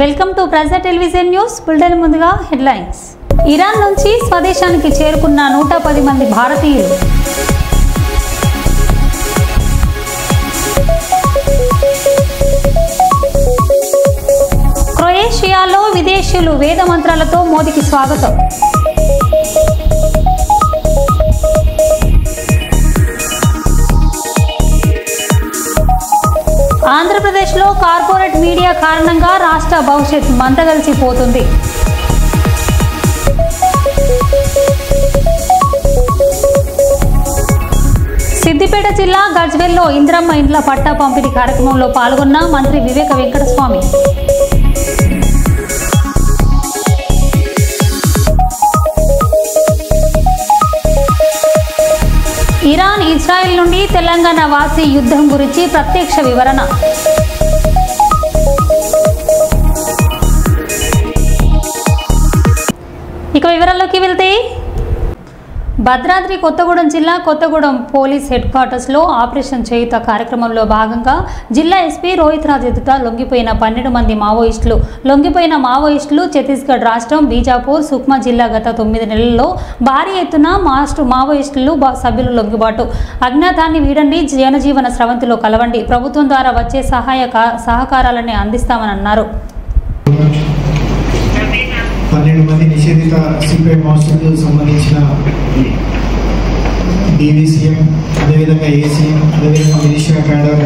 Welcome to ప్రజా television news bulletin. ముందుగా headlines. Iran నుంచి స్వదేశానికి చేరుకున్న 110 మంది భారతీయులు. క్రొయేషియాలో విదేశీయులు వేద మంత్రాలతో మోదీకి స్వాగతం. ఆంధ్రప్రదేశ్లో కార్పొరేట్ మీడియా కారణంగా రాష్ట్ర భవిష్యత్ మందగలిసిపోతుంది. సిద్దిపేట జిల్లా గజ్వేల్లో ఇంద్రమ్మ ఇండ్ల పట్టా పంపిణీ కార్యక్రమంలో పాల్గొన్న మంత్రి వివేక వెంకటస్వామి. ఇరాన్ ఇజ్రాయెల్ నుండి తెలంగాణ వాసి యుద్ధం గురించి ప్రత్యక్ష వివరణ. ఇక వివరాల్లోకి వెళ్తే, భద్రాద్రి కొత్తగూడెం జిల్లా కొత్తగూడెం పోలీస్ హెడ్ క్వార్టర్స్లో ఆపరేషన్ చేయుత కార్యక్రమంలో భాగంగా జిల్లా ఎస్పీ రోహిత్ రాజ్ ఎదుట లొంగిపోయిన 12 మంది మావోయిస్టులు ఛత్తీస్గఢ్ రాష్ట్రం బీజాపూర్ సుక్మా జిల్లా గత 9 నెలల్లో భారీ ఎత్తున మావోయిస్టులు సభ్యులు లొంగిబాటు. అజ్ఞాతాన్ని వీడండి, జనజీవన స్రవంతిలో కలవండి, ప్రభుత్వం ద్వారా వచ్చే సహకారాలని అందిస్తామని అన్నారు. 12 మంది నిషేధిత సిపిఐ మాస్టర్లకు సంబంధించిన డీవీసీఎం, అదేవిధంగా ఏసీఎం, అదేవిధంగా మిలిషియా క్యాడర్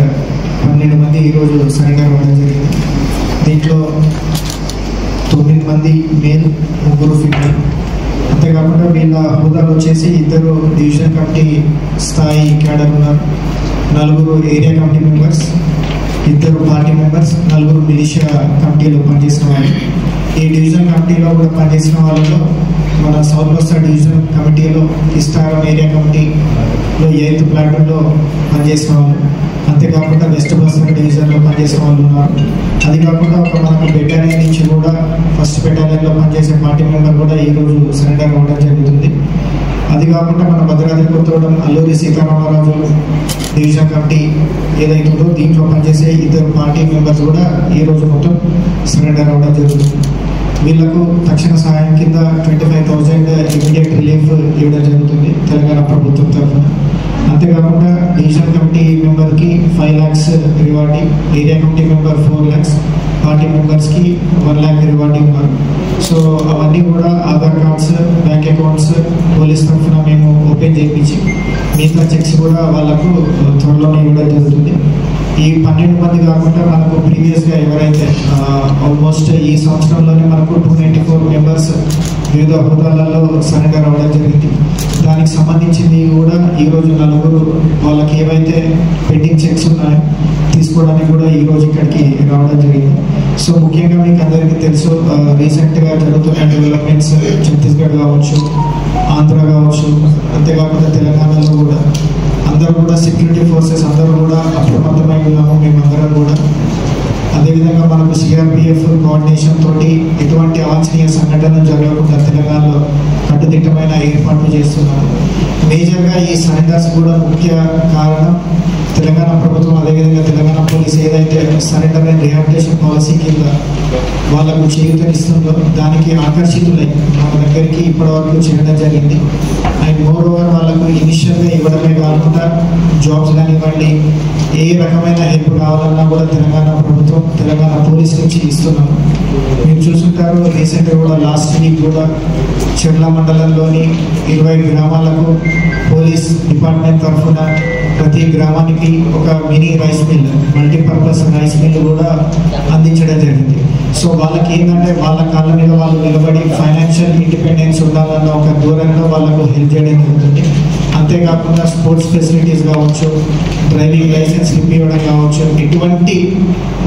12 మంది ఈరోజు సరెండర్ అవ్వడం జరిగింది. దీంట్లో 9 మంది మేల్, 3 ఫీమేల్. అంతేకాకుండా వీళ్ళ హోదాలు వచ్చేసి 2 డివిజన్ కమిటీ స్థాయి క్యాడర్ ఉన్నారు, 4 area committee members, 2 party members, 4 militia కమిటీలో పనిచేసిన వాళ్ళు. ఈ డివిజన్ కమిటీలో కూడా పనిచేసిన వాళ్ళలో మన సౌత్ కోస్తా డివిజన్ కమిటీలో ఇస్టారం ఏరియా కమిటీలో 8th ప్లాటూన్లో పనిచేసిన వాళ్ళు, అంతేకాకుండా వెస్ట్ కోస్తా డివిజన్లో పనిచేసిన వాళ్ళు ఉన్నారు. అది కాకుండా మనకు బెటాలియన్ నుంచి కూడా ఫస్ట్ బెటాలియన్లో పనిచేసే పార్టీ మెంబర్ కూడా ఈరోజు సరెండర్ అవ్వడం జరుగుతుంది. అది కాకుండా మన భద్రాద్రి కొత్తగూడెం అల్లూరి సీతారామరాజు డివిజన్ కమిటీ ఏదైతుందో దీంట్లో పనిచేసే 2 పార్టీ మెంబర్స్ కూడా ఈరోజు మొత్తం సరెండర్ అవ్వడం జరుగుతుంది. వీళ్లకు తక్షణ సహాయం కింద 25,000 ఇమీడియట్ రిలీఫ్ ఇవ్వడం జరుగుతుంది తెలంగాణ ప్రభుత్వం తరఫున. అంతేకాకుండా డివిజన్ కమిటీ మెంబర్కి 5 lakhs rewarding, area committee member 4 lakhs, party మెంబర్స్కి 1 lakh రివార్డింగ్ ఉన్నారు. సో అవన్నీ కూడా Aadhaar cards, bank accounts police తరఫున మేము ఓపెన్ చేయించి మిగతా చెక్స్ కూడా వాళ్ళకు త్వరలోనే ఇవ్వడం జరుగుతుంది. ఈ 12 మంది కాకుండా మనకు ప్రీవియస్గా ఎవరైతే ఆల్మోస్ట్ ఈ సంవత్సరంలోనే మనకు 294 మెంబర్స్ వివిధ హోదాలలో సరెండర్ అవ్వడం జరిగింది. దానికి సంబంధించింది కూడా ఈరోజు 4 వాళ్ళకి ఏవైతే పెండింగ్ చెక్స్ ఉన్నాయో తీసుకోవడానికి కూడా ఈరోజు ఇక్కడికి రావడం జరిగింది. సో ముఖ్యంగా మీకు అందరికీ తెలుసు, రీసెంట్గా జరుగుతున్న డెవలప్మెంట్స్ ఛత్తీస్గఢ్ కావచ్చు, ఆంధ్ర కావచ్చు, అంతేకాకుండా తెలంగాణలో కూడా అందరూ కూడా సెక్యూరిటీ ఫోర్సెస్ అందరూ కూడా అప్రమత్తమై ఉన్నాము మేమందరం కూడా. అదేవిధంగా మనకు సిఆర్పిఎఫ్ కోఆర్డినేషన్ తోటి ఎటువంటి అవాంఛనీయ సంఘటనలు జరగకుండా తెలంగాణలో కట్టుదిట్టమైన ఏర్పాట్లు చేస్తున్నాము. మేజర్గా ఈ సరెండర్స్ కూడా ముఖ్య కారణం తెలంగాణ ప్రభుత్వం, అదేవిధంగా తెలంగాణ పోలీస్ ఏదైతే సరెండర్ అండ్ రిహాబిలిటేషన్ పాలసీ కింద వాళ్ళకు చేయూతనిస్తుందో దానికి ఆకర్షితులై మన దగ్గరికి ఇప్పటివరకు చేయడం జరిగింది. అండ్ మోర్ ఓవర్ వాళ్ళకు ఇనిషియల్గా ఇవ్వడమే కాకుండా జాబ్స్ కానివ్వండి, ఏ రకమైన హెల్ప్ కావాలన్నా కూడా తెలంగాణ ప్రభుత్వం, తెలంగాణ పోలీస్ నుంచి ఇస్తున్నాము. మీరు చూసుంటారు, రీసెంట్గా కూడా లాస్ట్ వీక్ కూడా చెర్ల మండలంలోని 20 గ్రామాలకు పోలీస్ డిపార్ట్మెంట్ తరఫున ప్రతి గ్రామానికి ఒక mini rice mill, multipurpose rice mill కూడా అందించడం జరిగింది. సో వాళ్ళకి ఏంటంటే వాళ్ళ కాళ్ళ మీద వాళ్ళు నిలబడి ఫైనాన్షియల్ ఇండిపెండెన్స్ ఉండాలన్న ఒక దూరంలో వాళ్ళకు హెల్ప్ చేయడం జరుగుతుంది. అంతేకాకుండా స్పోర్ట్స్ ఫెసిలిటీస్ కావచ్చు, డ్రైవింగ్ లైసెన్స్ ఇప్పివ్వడం కావచ్చు, ఎటువంటి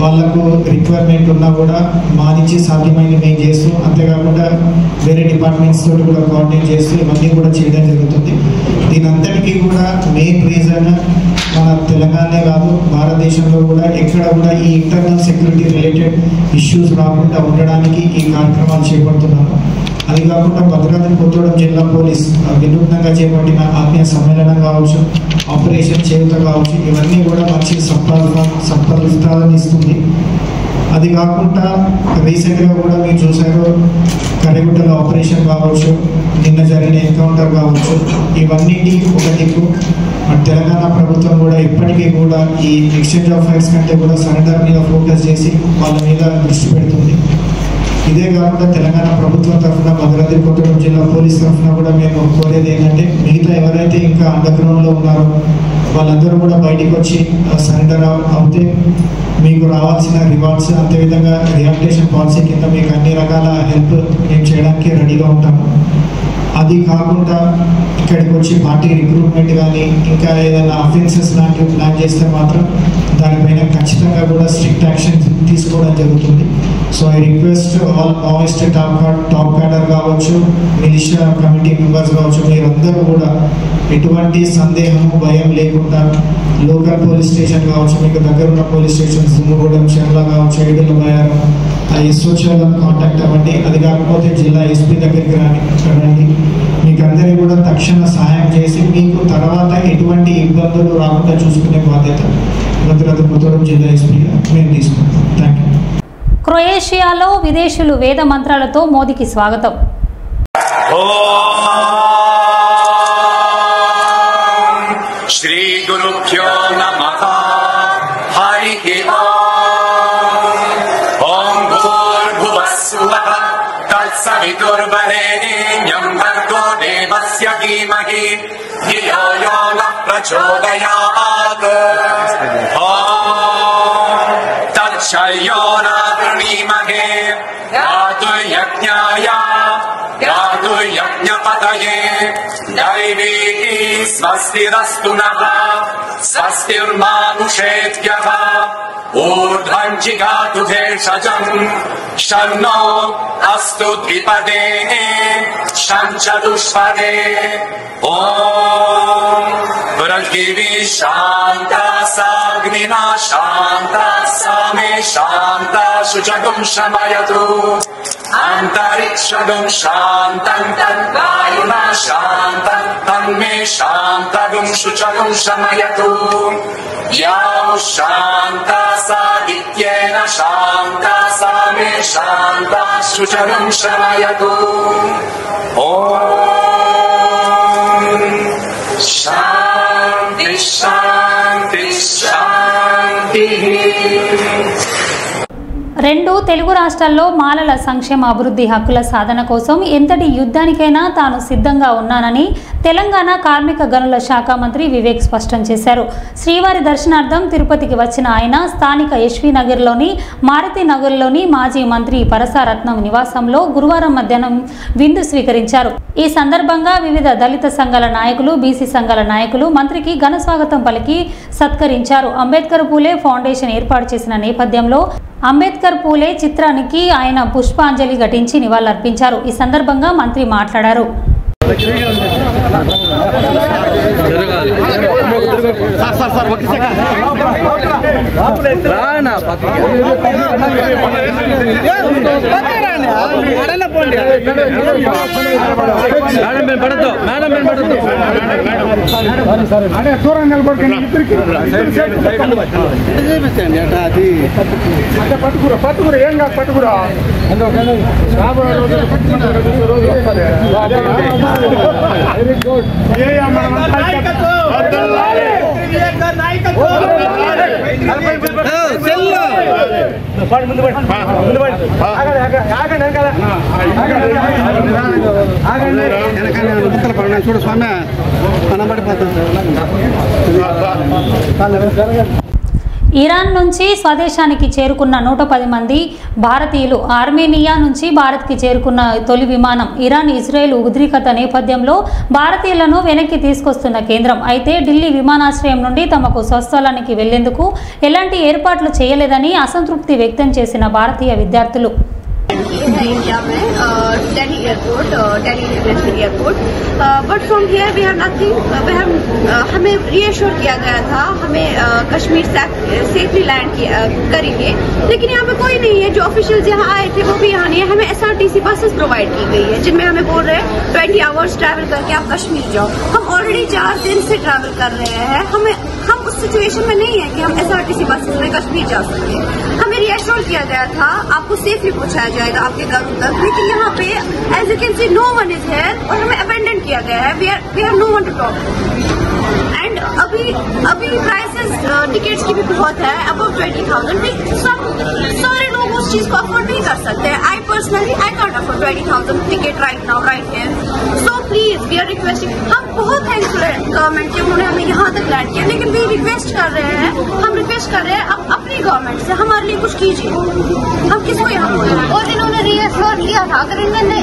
వాళ్ళకు రిక్వైర్మెంట్ ఉన్నా కూడా మా నుంచి సాధ్యమైనవి మేము చేస్తూ, అంతేకాకుండా వేరే డిపార్ట్మెంట్స్ తోటి కూడా కోఆర్డినేట్ చేస్తూ ఇవన్నీ కూడా చేయడం జరుగుతుంది. దీని అంతటికీ కూడా మెయిన్ రీజన్ మన తెలంగాణనే కాదు, భారతదేశంలో కూడా ఎక్కడ కూడా ఈ ఇంటర్నల్ సెక్యూరిటీ రిలేటెడ్ ఇష్యూస్ రాకుండా ఉండడానికి ఈ కార్యక్రమాలు చేపడుతున్నాము. అది కాకుండా భద్రాద్రి కొత్తగూడెం జిల్లా పోలీస్ వినూత్నంగా చేపట్టిన ఆత్మీయ సమ్మేళనం కావచ్చు, ఆపరేషన్ చేయూత కావచ్చు, ఇవన్నీ కూడా మంచి సత్ఫలితాలను ఇస్తుంది. అది కాకుండా రీసెంట్గా కూడా మీరు చూసారు కరిగుట్టలో ఆపరేషన్ కావచ్చు, నిన్న జరిగిన ఎన్కౌంటర్ కావచ్చు, ఇవన్నిటి ఒక దిక్కు. తెలంగాణ ప్రభుత్వం కూడా ఇప్పటికీ కూడా ఈ ఎక్స్చేంజ్ ఆఫ్ ఫైర్స్ కంటే కూడా సరెండర్ మీద ఫోకస్ చేసి వాళ్ళ మీద దృష్టి పెడుతుంది. ఇదే కాకుండా తెలంగాణ ప్రభుత్వం తరఫున భద్రాద్రి కొత్తగూడెం జిల్లా పోలీస్ తరఫున కూడా మేము కోరేది ఏంటంటే మిగతా ఎవరైతే ఇంకా అండర్ గ్రౌండ్లో ఉన్నారో వాళ్ళందరూ కూడా బయటికి వచ్చి సరెండర్ అవుతే మీకు రావాల్సిన రివార్డ్స్, అంతేవిధంగా రిహాబిలిటేషన్ పాలసీ కింద మీకు అన్ని రకాల హెల్ప్ మేము చేయడానికి రెడీగా ఉంటాము. అది కాకుండా ఇక్కడికి వచ్చి పార్టీ రిక్రూట్మెంట్ కానీ ఇంకా ఏదైనా అఫెన్సెస్ లాంటివి ప్లాన్ చేస్తే మాత్రం దానిపైన ఖచ్చితంగా కూడా స్ట్రిక్ట్ యాక్షన్ తీసుకోవడం జరుగుతుంది. So I request all Maoist top cadre కావచ్చు, మిలిషియా కమిటీ మెంబర్స్ కావచ్చు, మీరందరూ కూడా ఎటువంటి సందేహం భయం లేకుండా లోకల్ పోలీస్ స్టేషన్ కావచ్చు, మీకు దగ్గర ఉన్న పోలీస్ స్టేషన్ దుమ్ముగూడెం, చెర్ల కావచ్చు, ఏడుల బయారం, ఆ ఎస్ఓచ్లను కాంటాక్ట్ అవ్వండి. అది కాకపోతే జిల్లా ఎస్పీ దగ్గరికి రండి. మీకు అందరికీ కూడా తక్షణ సహాయం చేసి మీకు తర్వాత ఎటువంటి ఇబ్బందులు రాకుండా చూసుకునే బాధ్యత భద్రాద్రి కొత్తగూడెం జిల్లా ఎస్పీగా మేము తీసుకుంటాం. Thank you. క్రొయేషియాలో విదేశీయులు వేద మంత్రాలతో మోదీకి స్వాగతం. శ్రీ గురుభ్యో నమః. హరి ఓం భూర్భువస్సువః తత్సవితుర్వరేణ్యం భర్గో దేవస్య ధీమహి ధియో యో నః ప్రచోదయాత్. ఓం తచ్చయో నావృణీమహే యాతుర్యజ్ఞాయ యాతుర్యజ్ఞపతయే దైవీ స్వస్తిరస్తు నః స్వస్తిర్మానుషేభ్యః ఊర్ధ్వం జిగాతు భేషజం శన్నో అస్తు ద్విపదే శం చతుష్పదే. ఓం పృథివీ శాంతా సాగ్నినా శాంతా సామే శాంతా శుచగం శమయతు అంతరిక్షగం శాంతం తద్వాయునా శాంతం తన్మే శాంతగం శుచగం శమయతు. యాం శాంతా సాదిత్యేన శాంతా సామే శాంతా శుచగం శమయతు. ఓం శాంతి శాంతి శాంతి. రెండు తెలుగు రాష్ట్రాల్లో మాలల సంక్షేమ అభివృద్ధి హక్కుల సాధన కోసం ఎంతటి యుద్ధానికైనా తాను సిద్ధంగా ఉన్నానని తెలంగాణ కార్మిక గనుల శాఖ మంత్రి వివేక్ స్పష్టం చేశారు. శ్రీవారి దర్శనార్థం తిరుపతికి వచ్చిన ఆయన స్థానిక ఎస్వి నగర్లోని మారుతి నగర్లోని మాజీ మంత్రి పరసారత్నం నివాసంలో గురువారం మధ్యాహ్నం విందు స్వీకరించారు. ఈ సందర్భంగా వివిధ దళిత సంఘాల నాయకులు, బీసీ సంఘాల నాయకులు మంత్రికి ఘన స్వాగతం పలికి సత్కరించారు. అంబేద్కర్ పూలే ఫౌండేషన్ ఏర్పాటు చేసిన నేపథ్యంలో అంబేద్కర్ పూలే చిత్రానికి ఆయన పుష్పాంజలి ఘటించి నివాళులర్పించారు. ఈ సందర్భంగా మంత్రి మాట్లాడారు. పట్టుకురా ఏం కాదు పట్టుకురా చూడు స్వామి ఇరాన్ నుంచి స్వదేశానికి చేరుకున్న 110 మంది భారతీయులు. ఆర్మేనియా నుంచి భారత్కి చేరుకున్న తొలి విమానం ఇరాన్ ఇజ్రాయెల్ ఉద్రిక్తత నేపథ్యంలో భారతీయులను వెనక్కి తీసుకొస్తున్న కేంద్రం. అయితే ఢిల్లీ విమానాశ్రయం నుండి తమకు స్వస్థలానికి వెళ్లేందుకు ఎలాంటి ఏర్పాట్లు చేయలేదని అసంతృప్తి వ్యక్తం చేసిన భారతీయ విద్యార్థులు India में Delhi airport, Delhi international airport, but from here we have nothing. हमें reassure किया गया था हमें कश्मीर सेफली लैंड करेंगे, लेकिन यहाँ पे कोई नहीं है. जो ऑफिशियल्स यहाँ आए थे वो भी यहाँ नहीं है. हमें SRTC बसेस प्रोवाइड की गई है जिनमें हमें बोल रहे हैं 20 आवर्स ट्रैवल करके आप कश्मीर जाओ. हम ऑलरेडी 4 दिन से ट्रैवल कर रहे हैं. हम उस सिचुएशन में नहीं है कि हम SRTC बसेस में कश्मीर जा सकते हैं. हमें रीएश्योर किया गया था आपको सेफली पहुंचाया जाएगा आपके घरों तक, लेकिन यहाँ पे as you can see no one is here और हमें अबेंडन किया गया है। We have no one to talk and अभी प्राइसेस टिकट्स की भी बहुत है, अबव 20,000। सारे लोग उस चीज को अफोर्ड नहीं कर सकते। I personally I can't afford 20,000 ticket right now right here. So please we are requesting, हम बहुत थैंकफुल है गवर्नमेंट के, उन्होंने हमें यहाँ तक लैंड किया, लेकिन वी रिक्वेस्ट कर रहे हैं अब अपनी गवर्नमेंट से हमारे लिए कुछ कीजिए। हम किसको यहाँ बोल रहे हैं? और इन्होंने रीअश्योर किया था, अगर इन्होंने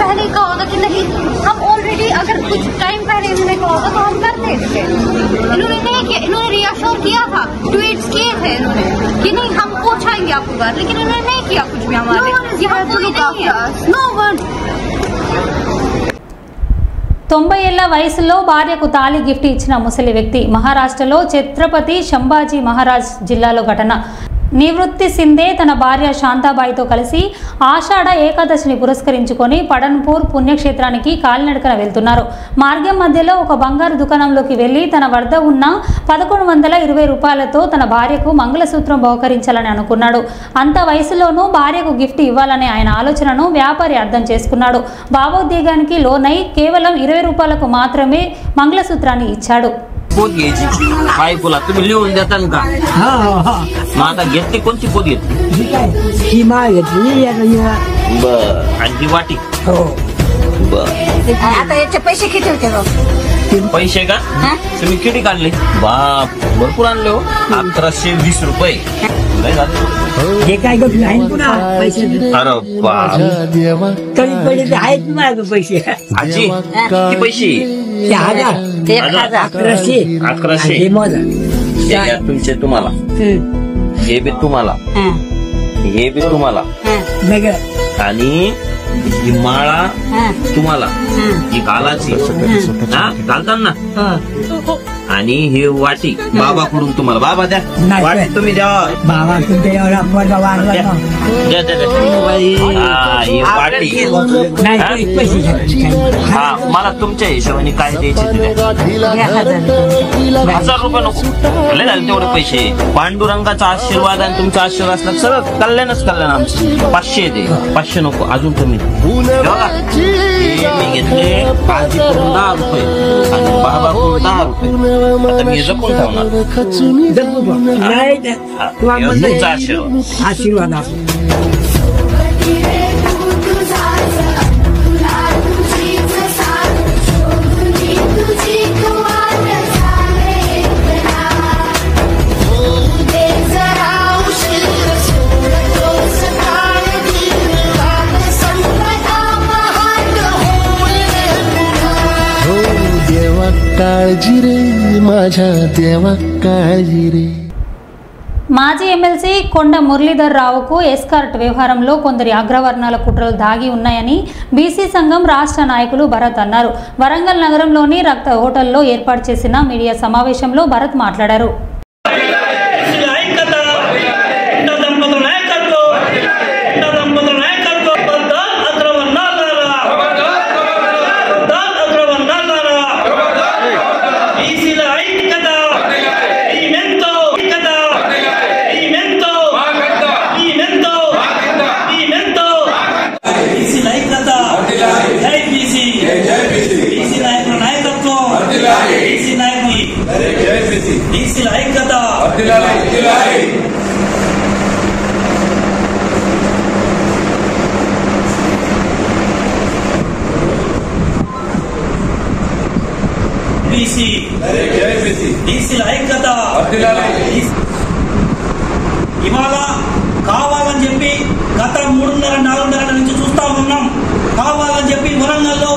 पहले कहा होगा कि नहीं, हम ऑलरेडी अगर कुछ टाइम पहले इन्होंने कहा होगा तो हम कर देते। इन्होंने नहीं किया, इन्होंने रीअश्योर किया था, ट्वीट्स किए थे इन्होंने कि नहीं हम पहुँचाएंगे आपको घर, लेकिन इन्होंने नहीं किया कुछ भी हमारे। नो वन 90 ఏళ్ల వయసులో భార్యకు తాళి గిఫ్ట్ ఇచ్చిన ముసలి వ్యక్తి. మహారాష్ట్రలో ఛత్రపతి సంభాజీ మహారాజ్ జిల్లాలో ఘటన. నివృత్తి సింధే తన భార్య శాంతాబాయితో కలిసి ఆషాఢ ఏకాదశిని పురస్కరించుకొని పడన్పూర్ పుణ్యక్షేత్రానికి కాలినడకన వెళ్తున్నారు. మార్గం మధ్యలో ఒక బంగారు దుకాణంలోకి వెళ్లి తన వద్ద ఉన్న 1120 రూపాయలతో తన భార్యకు మంగళసూత్రం బహుకరించాలని అనుకున్నాడు. అంత వయసులోనూ భార్యకు గిఫ్ట్ ఇవ్వాలనే ఆయన ఆలోచనను వ్యాపారి అర్థం చేసుకున్నాడు. భావోద్వేగానికి లోనై కేవలం 20 రూపాయలకు మాత్రమే మంగళసూత్రాన్ని ఇచ్చాడు. पोत घ्यायची बायकोला तुम्ही लिहून देता का? मग आता घेतली कोणती पोत घेतली? बर आणि ही वाटी बर. आता याचे पैसे किती होते? पैसे का तुम्ही किती काढले? बाप भरपूर आणले हो. 1120 रुपये. हे काय गप नाही पुन्हा पैसे. अरे बाप कमी पडले तर आहेत माझे पैसे. आजी किती पैसे? 1000 1100 1100 तुमचे तुम्हाला हे बी तुम्हाला हे बी तुम्हाला आणि ही माळा तुम्हाला ही घालाची घालताना आणि ही वाटी बाबाकडून तुम्हाला. बाबा द्या वाटी तुम्ही द्या. बाबा तुमच्या एवढा पोरगा वाढला द्या ही वाटी. हा मला तुमच्या हिशोबाने काय द्यायचे 1000 रुपये नको लय झाले तेवढे पैसे. पांडुरंगाचा आशीर्वाद आणि तुमचा आशीर्वाद असला सगळं कल्याणच कल्याण आमचं. 500 दे 500 नको अजून कमी बघा. मी घेतले काळजी करून 10 रुपये आणि बाबा करून 10 रुपये. आता मी जपून ठेवणार तुमचा आशीर्वाद असो. काळजी रे माझ्या देवा काळजी रे. మాజీ ఎమ్మెల్సీ కొండ మురళీధర్ రావుకు ఎస్కార్ట్ వ్యవహారంలో కొందరి అగ్రవర్ణాల కుట్రలు దాగి ఉన్నాయని బీసీ సంఘం రాష్ట్ర నాయకులు భరత్ అన్నారు. వరంగల్ నగరంలోని రక్త హోటల్లో ఏర్పాటు చేసిన మీడియా సమావేశంలో భరత్ మాట్లాడారు. ఇవాళ కావాలని చెప్పి గత 3.5-4 నుంచి చూస్తా ఉన్నాం. కావాలని చెప్పి వరంగల్లో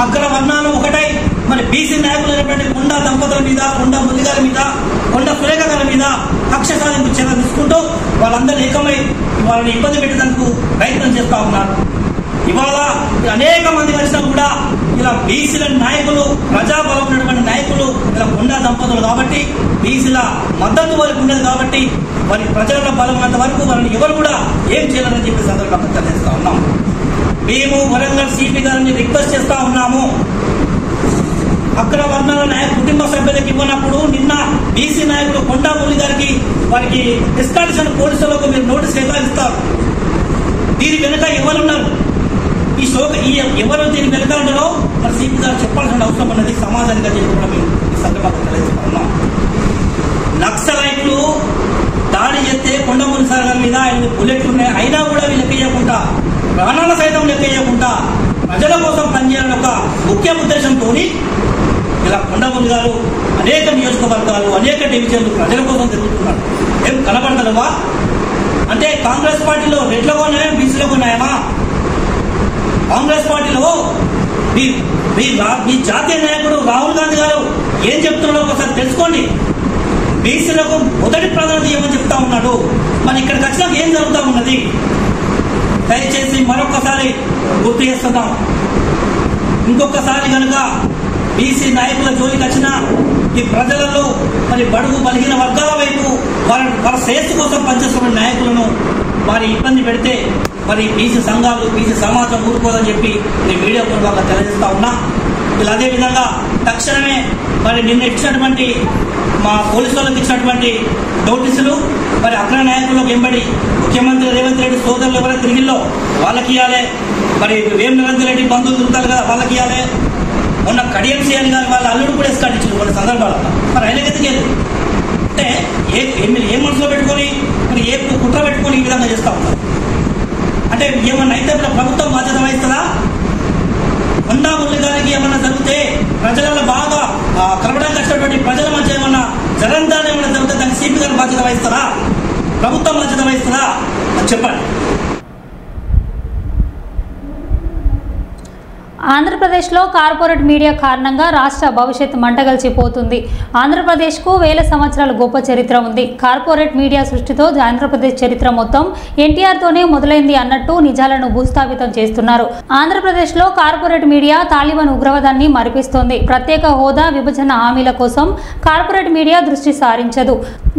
అగ్రవర్ణాలు ఒకటై మరి బీసీ నాయకులైనటువంటి కొండ దంపతుల మీద, కొండ మురళి గారి మీద, కొండ సురేఖ గారి మీద కక్ష సాధింపు చర్య తీసుకుంటూ వాళ్ళందరూ ఏకమై వాళ్ళని ఇబ్బంది పెట్టేందుకు ప్రయత్నం చేస్తా ఉన్నారు. ఇవాళ అనేక మంది కలిసినా కూడా ఇలా బీసీల నాయకులు, ప్రజాబలం ఉన్నటువంటి నాయకులు ఇలా కొండ దంపతులు కాబట్టి బీసీల మద్దతు వారికి ఉండదు కాబట్టి వారి ప్రజల బలం ఉన్నంత వరకు వారిని ఎవరు కూడా ఏం చేయాలని చెప్పి సందర్భంగా తెలియజేస్తా ఉన్నాం. మేము వరంగల్ సిపి గారిని రిక్వెస్ట్ చేస్తా ఉన్నాము. అగ్ర వర్ణాల కుటుంబ సభ్యులకు ఇవ్వనప్పుడు నిన్న బీసీ నాయకుడు కొండా మురళి గారికి వారికి ఎస్కాలిషన్ పోలీసులకు మీరు నోటీస్ ఎలా ఇస్తారు? దీని వెనుక ఎవరున్నారు? ఎవరు దీని వెనుక ఉన్నారో మరి సిపి గారు చెప్పాల్సిన అవసరం ఉన్నది సమాజానికి అని కూడా మేము ఈ సందర్భంగా తెలియజేస్తున్నాం. నక్సలైట్లు దాడి చేస్తే కొండమూరి సార్ గారి మీద ఆయన బుల్లెట్లు ఉన్నాయి, అయినా కూడా వీళ్ళు లెక్కయ్యకుండా ప్రాణాల సైతం లెక్కయ్యకుండా ప్రజల కోసం పనిచేయాలని ఒక ముఖ్య ఉద్దేశంతో ఇలా కొండమూరి గారు అనేక నియోజకవర్గాలు అనేక డివిజన్లు ప్రజల కోసం తిరుగుతున్నారు. ఏం కనబడతలేవా? అంటే కాంగ్రెస్ పార్టీలో రెడ్లకు ఉన్నాయా బీసీలకు ఉన్నాయమా? కాంగ్రెస్ పార్టీలో మీ జాతీయ నాయకుడు రాహుల్ గాంధీ గారు ఏం చెప్తున్నాడో ఒకసారి తెలుసుకోండి. బీసీలకు మొదటి ప్రాధాన్యత ఏమని చెప్తా ఉన్నాడు. మరి ఇక్కడికి వచ్చినాక ఏం జరుగుతూ ఉన్నది? దయచేసి మరొకసారి గుర్తు చేస్తున్నాం. ఇంకొకసారి కనుక బీసీ నాయకుల జోలికి వచ్చిన ఈ ప్రజలలో మరి బడుగు బలహీన వర్గాల వైపు వాళ్ళ శ్రేయస్సు కోసం పనిచేస్తున్న నాయకులను వారి ఇబ్బంది పెడితే మరి బీసీ సంఘాలు బీసీ సమాజం ఊరుకోదని చెప్పి నేను మీడియా పూర్వకంగా తెలియజేస్తా ఉన్నా. ఇలా అదేవిధంగా తక్షణమే మరి నిన్న ఇచ్చినటువంటి మా పోలీసు వాళ్ళకి ఇచ్చినటువంటి నోటీసులు మరి అగ్ర నాయకులకు వెంబడి ముఖ్యమంత్రి రేవంత్ రెడ్డి సోదరులు ఎవరైతే తిరిగిల్లో వాళ్ళకి ఇవ్వాలి, మరి వేం నిరంజన్ రెడ్డి బంధువులు తిరుగుతారు కదా వాళ్ళకి ఇవ్వాలి. మొన్న కడియం సీఎల్ గారు వాళ్ళ అల్లుడు కూడా ఎస్కాట్ ఇచ్చారు కొన్ని సందర్భాలలో. మరి ఆయనకి ఎత్తుకేది అంటే ఏ మనసులో పెట్టుకొని మరి ఏ కుట్ర పెట్టుకొని ఈ విధంగా చేస్తూ ఉన్నారు అంటే ఏమన్నా అయితే ప్రభుత్వం బాధ్యత వహిస్తుందా? కొండా మురళి గారికి ఏమన్నా జరిగితే ప్రజలలో బాగా కలవడానికి వచ్చినటువంటి ప్రజల మధ్య ఏమన్నా జరంతాలు ఏమన్నా జరిగితే దానికి సిపి గారు బాధ్యత వహిస్తారా? ప్రభుత్వం బాధ్యత వహిస్తారా? అని చెప్పండి. ఆంధ్రప్రదేశ్లో కార్పొరేట్ మీడియా కారణంగా రాష్ట్ర భవిష్యత్తు మంటగలిచిపోతుంది. ఆంధ్రప్రదేశ్కు వేల సంవత్సరాల గొప్ప చరిత్ర ఉంది. కార్పొరేట్ మీడియా సృష్టితో ఆంధ్రప్రదేశ్ చరిత్ర మొత్తం ఎన్టీఆర్తోనే మొదలైంది అన్నట్టు నిజాలను భూస్థాపితం చేస్తున్నారు. ఆంధ్రప్రదేశ్లో కార్పొరేట్ మీడియా తాలిబాన్ ఉగ్రవాదాన్ని మరిపిస్తోంది. ప్రత్యేక హోదా విభజన హామీల కోసం కార్పొరేట్ మీడియా దృష్టి సారించదు.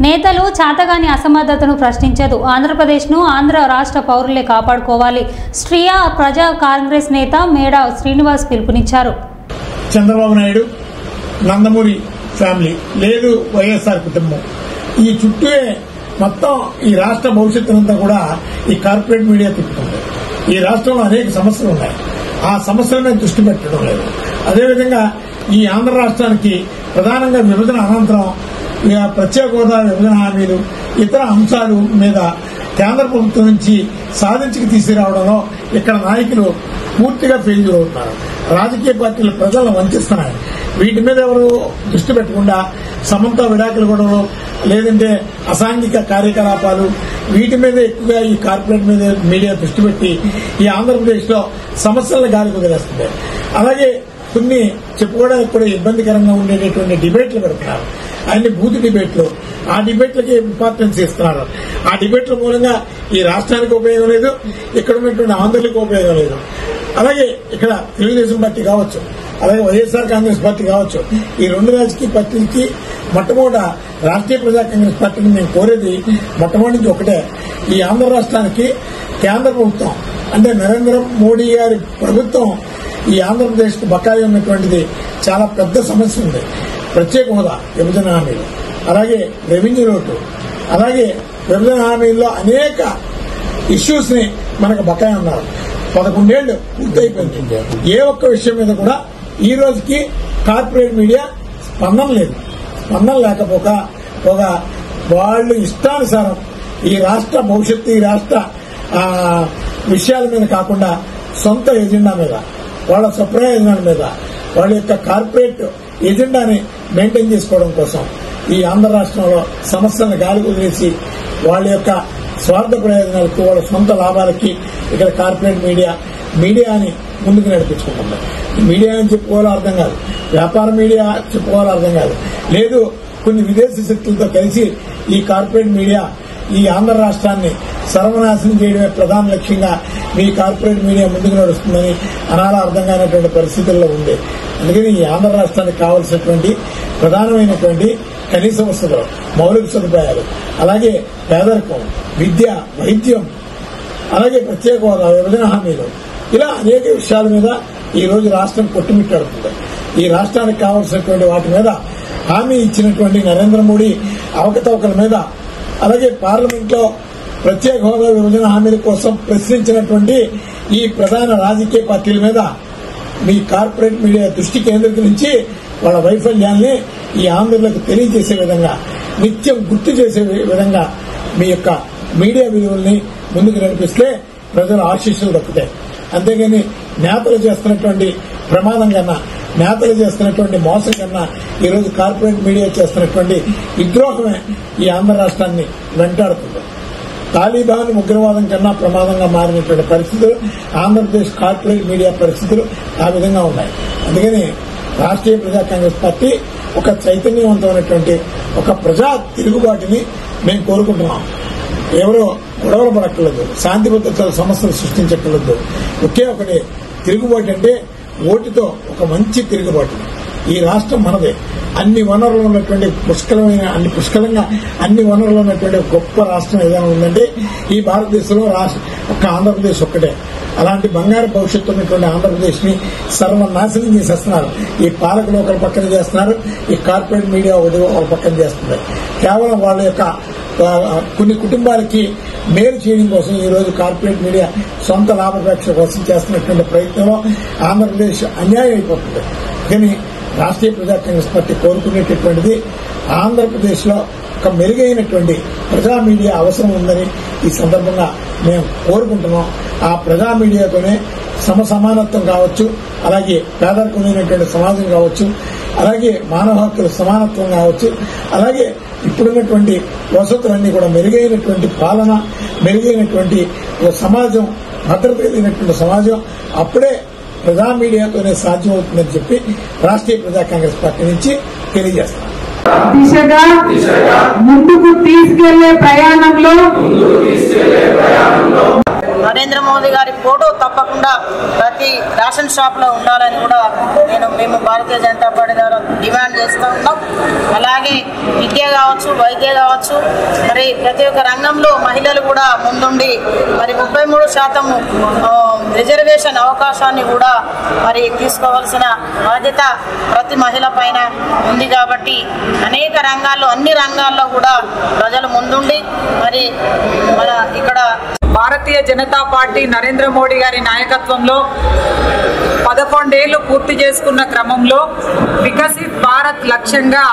నేతలు చాతగాని అసమర్థతను ప్రశ్నించదు. ఆంధ్రప్రదేశ్ను ఆంధ్ర రాష్ట్ర పౌరులే కాపాడుకోవాలి. శ్రీయా ప్రజా కాంగ్రెస్ నేత మేడా శ్రీనివాస్ పిలుపునిచ్చారు. చంద్రబాబు నాయుడు, నందమూరి ఫ్యామిలీ లేదు వైఎస్ఆర్ కుటుంబం ఈ చుట్టూ మొత్తం ఈ రాష్ట్ర భవిష్యత్తునంతా కూడా ఈ కార్పొరేట్ మీడియా తిప్పుతుంది. ఈ రాష్ట్రంలో అనేక సమస్యలు ఉన్నాయి. ఆ సమస్యల మీద దృష్టి పెట్టడం లేదు. అదేవిధంగా ఈ ఆంధ్ర రాష్ట్రానికి ప్రధానంగా విభజన అనంతరం ప్రత్యేక హోదా విభజన హామీలు ఇతర అంశాల మీద కేంద్ర ప్రభుత్వం నుంచి సాధించుకు తీసుకురావడంలో ఇక్కడ నాయకులు పూర్తిగా ఫెయిల్యూర్ అవుతున్నారు. రాజకీయ పార్టీలు ప్రజలను వంచిస్తున్నాయి. వీటి మీద ఎవరు దృష్టి పెట్టకుండా సమంత విడాకులు గొడవలు లేదంటే అసాంఘిక కార్యకలాపాలు వీటి మీద ఎక్కువగా ఈ కార్పొరేట్ మీద మీడియా దృష్టి పెట్టి ఈ ఆంధ్రప్రదేశ్ లో సమస్యలను గాలి కుదిరేస్తుంది. అలాగే కొన్ని చెప్పుకోవడానికి కూడా ఇబ్బందికరంగా ఉండేటటువంటి డిబేట్లు పెడుతున్నారు. అన్ని బూత్ డిబేట్లు. ఆ డిబేట్లకి ఇంపార్టెన్స్ ఇస్తున్నారు. ఆ డిబేట్ల మూలంగా ఈ రాష్ట్రానికి ఉపయోగం లేదు, ఇక్కడ ఉన్నటువంటి ఆంధ్రులకు ఉపయోగం లేదు. అలాగే ఇక్కడ తెలుగుదేశం పార్టీ కావచ్చు, అలాగే వైఎస్ఆర్ కాంగ్రెస్ పార్టీ కావచ్చు, ఈ రెండు రాజకీయ పార్టీలకి మొట్టమొదట రాష్ట్రీయ ప్రజా కాంగ్రెస్ పార్టీని మేము కోరేది మొట్టమొదటి ఒకటే, ఈ ఆంధ్ర రాష్ట్రానికి కేంద్ర ప్రభుత్వం అంటే నరేంద్ర మోడీ గారి ప్రభుత్వం ఈ ఆంధ్రప్రదేశ్ కు బకాయి ఉన్నటువంటిది చాలా పెద్ద సమస్య ఉంది. ప్రత్యేక హోదా విభజన హామీలు, అలాగే రెవెన్యూ లోటు, అలాగే విభజన హామీల్లో అనేక ఇష్యూస్ ని మనకు బకాయి ఉన్నారు. 11 ఏళ్లు పూర్తయిపోయింది. ఏ ఒక్క విషయం మీద కూడా ఈ రోజుకి కార్పొరేట్ మీడియా స్పందన లేదు. స్పందన లేకపోక వాళ్ళు ఇష్టానుసారం ఈ రాష్ట్ర భవిష్యత్తు ఈ రాష్ట్ర విషయాల మీద కాకుండా సొంత ఎజెండా మీద వాళ్ళ స్వప్రయోజనాల మీద వాళ్ళ యొక్క కార్పొరేట్ ఎజెండాని మెయింటైన్ చేసుకోవడం కోసం ఈ ఆంధ్ర రాష్ట్రంలో సమస్యలను గాలి కుదిరేసి వాళ్ళ యొక్క స్వార్థ ప్రయోజనాలకు వాళ్ళ సొంత లాభాలకి ఇక్కడ కార్పొరేట్ మీడియాని ముందుకు నడిపించుకుంటున్నారు. మీడియా అని చెప్పుకోవాలో అర్థం కాదు, వ్యాపార మీడియా చెప్పుకోవాలో అర్థం కాదు. లేదు కొన్ని విదేశీ శక్తులతో కలిసి ఈ కార్పొరేట్ మీడియా ఈ ఆంధ్ర రాష్ట్రాన్ని సర్వనాశనం చేయడమే ప్రధాన లక్ష్యంగా మీ కార్పొరేట్ మీడియా ముందుకు నడుస్తుందని అనాలా అర్థం కానటువంటి పరిస్థితుల్లో ఉంది. అందుకని ఈ ఆంధ్ర రాష్ట్రానికి కావాల్సినటువంటి ప్రధానమైనటువంటి కనీస వసతులు, మౌలిక సదుపాయాలు, అలాగే పేదరికం, విద్య, వైద్యం, అలాగే ప్రత్యేక హోదా, విభజన హామీలు, ఇలా అనేక విషయాల మీద ఈ రోజు రాష్ట్రం కొట్టుమిట్టాడుతుంది. ఈ రాష్ట్రానికి కావాల్సినటువంటి వాటి మీద హామీ ఇచ్చినటువంటి నరేంద్ర మోడీ అవకతవకల మీద, అలాగే పార్లమెంట్ లో ప్రత్యేక హోదా విభజన హామీల కోసం ప్రశ్నించినటువంటి ఈ ప్రధాన రాజకీయ పార్టీల మీద మీ కార్పొరేట్ మీడియా దృష్టి కేంద్రీకరించి వాళ్ళ వైఫల్యాన్ని ఈ ఆంధ్రులకు తెలియజేసే విధంగా, నిత్యం గుర్తు చేసే విధంగా మీ యొక్క మీడియా విలువల్ని ముందుకు నడిపిస్తే ప్రజల ఆశీస్సులు దక్కుతాయి. అంతేగాని నేతలు చేస్తున్నటువంటి ప్రమాదం కన్నా, నేతలు చేస్తున్నటువంటి మోసం కన్నా ఈరోజు కార్పొరేట్ మీడియా చేస్తున్నటువంటి విద్రోహమే ఈ ఆంధ్ర రాష్ట్రాన్ని వెంటాడుతుంది. తాలిబాన్ ఉగ్రవాదం కన్నా ప్రమాదంగా మారినటువంటి పరిస్థితులు ఆంధ్రప్రదేశ్ కార్పొరేట్ మీడియా పరిస్థితులు ఆ విధంగా ఉన్నాయి. అందుకని రాష్ట్రీయ ప్రజా కాంగ్రెస్ పార్టీ ఒక చైతన్యవంతమైనటువంటి ఒక ప్రజా తిరుగుబాటుని మేము కోరుకుంటున్నాం. ఎవరో గొడవలు పడక్కర్లేదు, శాంతి భద్రతల సమస్యలు సృష్టించక్కర్లేదు. ఒకే ఒకటి తిరుగుబాటు అంటే ఓటుతో ఒక మంచి తిరుగుబాటు. ఈ రాష్ట్రం మనదే. అన్ని వనరులు ఉన్నటువంటి పుష్కలంగా అన్ని వనరులు ఉన్నటువంటి గొప్ప రాష్ట్రం ఏదైనా ఉందంటే ఈ భారతదేశంలో ఒక్క ఆంధ్రప్రదేశ్ ఒక్కటే. అలాంటి బంగారు భవిష్యత్తు ఉన్నటువంటి ఆంధ్రప్రదేశ్ ని సర్వనాశనం చేసేస్తున్నారు. ఈ పాలకులు ఒకరి పక్కన చేస్తున్నారు, ఈ కార్పొరేట్ మీడియా ఒక పక్కన చేస్తున్నారు. కేవలం వాళ్ళ యొక్క కొన్ని కుటుంబాలకి మేలు చేయడం కోసం ఈ రోజు కార్పొరేట్ మీడియా సొంత లాభాపేక్ష కోసం చేస్తున్నటువంటి ప్రయత్నంలో ఆంధ్రప్రదేశ్ అన్యాయం అయిపోతుంది. కానీ రాష్ట్రీయ ప్రజా కాంగ్రెస్ పార్టీ కోరుకునేటటువంటిది ఆంధ్రప్రదేశ్ లో ఒక మెరుగైనటువంటి ప్రజా మీడియా అవసరం ఉందని ఈ సందర్భంగా మేము కోరుకుంటున్నాం. ఆ ప్రజా మీడియాతోనే సమానత్వం కావచ్చు, అలాగే పేదరికమైనటువంటి సమాజం కావచ్చు, అలాగే మానవ హక్కుల సమానత్వం కావచ్చు, అలాగే ఇప్పుడున్నటువంటి వసతులన్నీ కూడా మెరుగైనటువంటి పాలన, మెరుగైనటువంటి సమాజం, భద్రత కలిగినటువంటి సమాజం అప్పుడే ప్రజా మీడియాతోనే సాధ్యమవుతుందని చెప్పి రాష్ట్రీయ ప్రజా కాంగ్రెస్ పార్టీ నుంచి తెలియజేస్తాం. దిశగా ముందుకు తీసుకెళ్లే ప్రయాణంలో నరేంద్ర మోదీ గారి ఫోటో తప్పకుండా ప్రతి రేషన్ షాప్ లో ఉండాలని కూడా మేము భారతీయ జనతా పార్టీ ద్వారా డిమాండ్ చేస్తూ ఉన్నాం. అలాగే విద్య కావచ్చు, వైద్య కావచ్చు, మరి ప్రతి ఒక్క రంగంలో మహిళలు కూడా ముందుండి మరి 33% రిజర్వేషన్ అవకాశాన్ని కూడా మరి తీసుకోవాల్సిన బాధ్యత ప్రతి మహిళ పైన ఉంది. కాబట్టి అనేక రంగాల్లో, అన్ని రంగాల్లో కూడా ప్రజలు ముందుండి మరి మన ఇక్కడ భారతీయ జనతా పార్టీ నరేంద్ర మోడీ గారి నాయకత్వంలో 11 ఏళ్లు పూర్తి చేసుకున్న క్రమంలో వికసిత్ భారత్ లక్ష్యంగా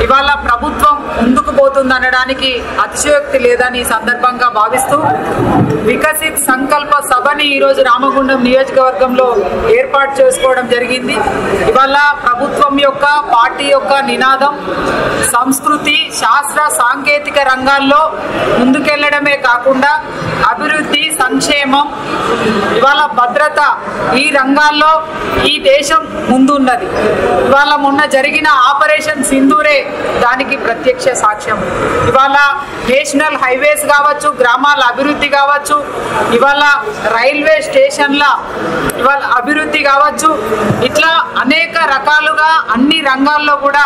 ఇవాళ ప్రభుత్వం ముందుకు పోతుందనడానికి అతిశయోక్తి లేదని ఈ సందర్భంగా భావిస్తూ వికసిత్ సంకల్ప సభని ఈరోజు రామగుండం నియోజకవర్గంలో ఏర్పాటు చేసుకోవడం జరిగింది. ఇవాళ ప్రభుత్వం యొక్క, పార్టీ యొక్క నినాదం సంస్కృతి, శాస్త్ర, సాంకేతిక రంగాల్లో ముందుకెళ్లడమే కాకుండా అభివృద్ధి, సంక్షేమం, ఇవాళ భద్రత, ఈ రంగాల్లో ఈ దేశం ముందున్నది. ఇవాళ మొన్న జరిగిన ఆపరేషన్ సింధూరే దానికి ప్రత్యక్ష సాక్ష్యం. ఇవాళ నేషనల్ హైవేస్ కావచ్చు, గ్రామాల అభివృద్ధి కావచ్చు, ఇవాళ రైల్వే స్టేషన్ల ఇవాళ అభివృద్ధి కావచ్చు, ఇట్లా అనేక రకాలుగా అన్ని రంగాల్లో కూడా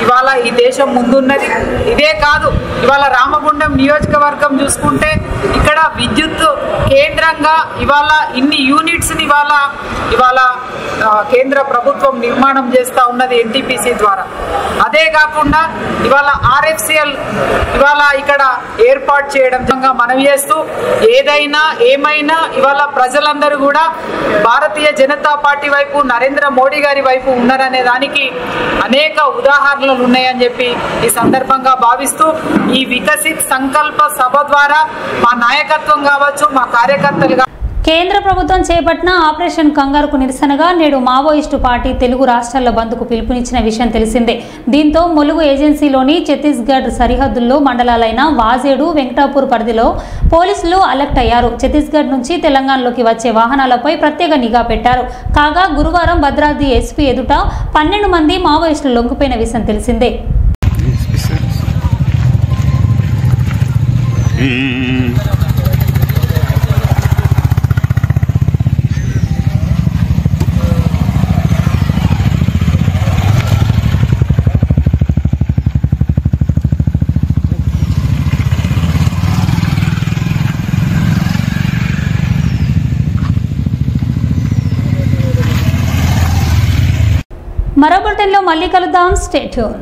ఇవాళ ఈ దేశం ముందున్నది. ఇదే కాదు, ఇవాళ రామగుండం నియోజకవర్గం చూసుకుంటే ఇక్కడ విద్యుత్ కేంద్రంగా ఇవాళ ఇన్ని యూనిట్స్ ని ఇవాళ కేంద్ర ప్రభుత్వం నిర్మాణం చేస్తా ఉన్నది ఎన్టీపీసీ ద్వారా. అదే కాకుండా ఇవాళ ఆర్ఎఫ్సిఎల్ ఇవాళ ఇక్కడ ఏర్పాటు చేయడం మనవి చేస్తూ ఏదైనా ఏమైనా ఇవాళ ప్రజలందరూ కూడా భారతీయ జనతా పార్టీ వైపు, నరేంద్ర మోడీ గారి వైపు ఉన్నారనే దానికి అనేక ఉదాహరణలు ఉన్నాయని చెప్పి ఈ సందర్భంగా భావిస్తూ ఈ వికసిత్ సంకల్ప సభ ద్వారా మా నాయకత్వం కావచ్చు, మా కార్యకర్తలు కేంద్ర ప్రభుత్వం చేపట్టిన ఆపరేషన్ కంగారుకు నిరసనగా నేడు మావోయిస్టు పార్టీ తెలుగు రాష్ట్రాల్లో బంద్కు పిలుపునిచ్చిన విషయం తెలిసిందే. దీంతో ములుగు ఏజెన్సీలోని ఛత్తీస్గఢ్ సరిహద్దుల్లో మండలాలైన వాజేడు, వెంకటాపూర్ పరిధిలో పోలీసులు అలర్ట్ అయ్యారు. ఛత్తీస్గఢ్ నుంచి తెలంగాణలోకి వచ్చే వాహనాలపై ప్రత్యేక నిఘా పెట్టారు. కాగా గురువారం భద్రాద్రి ఎస్పీ ఎదుట 12 మంది మావోయిస్టులు లొంగిపోయిన విషయం తెలిసిందే. బులెటిన్లో మళ్ళీ కలుద్దాం. Stay tune.